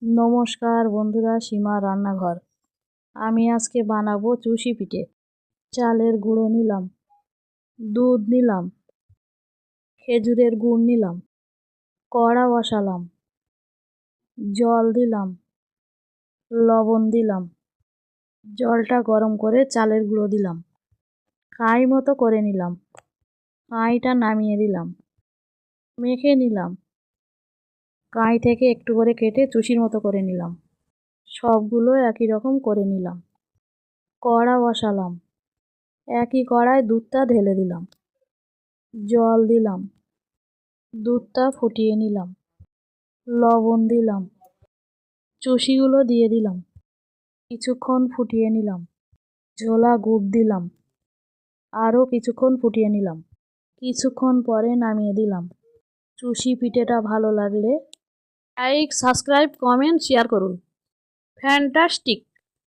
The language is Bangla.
নমস্কার বন্ধুরা, সীমা রান্নাঘর। আমি আজকে বানাবো চুষি পিঠে। চালের গুঁড়ো নিলাম, দুধ নিলাম, খেজুরের গুড় নিলাম, কড়া বসালাম, জল দিলাম, লবণ দিলাম। জলটা গরম করে চালের গুঁড়ো দিলাম, কাঁই মতো করে নিলাম। কাঁইটা নামিয়ে দিলাম, মেখে নিলাম। কাঁই থেকে একটু করে কেটে চুষির মতো করে নিলাম। সবগুলো একই রকম করে নিলাম। কড়া বসালাম, একই কড়ায় দুধটা ঢেলে দিলাম, জল দিলাম, দুধটা ফুটিয়ে নিলাম, লবণ দিলাম, চুষিগুলো দিয়ে দিলাম, কিছুক্ষণ ফুটিয়ে নিলাম। ঝোলা গুড় দিলাম, আরও কিছুক্ষণ ফুটিয়ে নিলাম। কিছুক্ষণ পরে নামিয়ে দিলাম। চুষি পিঠেটা ভালো লাগলে লাইক, সাবস্ক্রাইব, কমেন্ট, শেয়ার করুন। ফ্যান্টাস্টিক।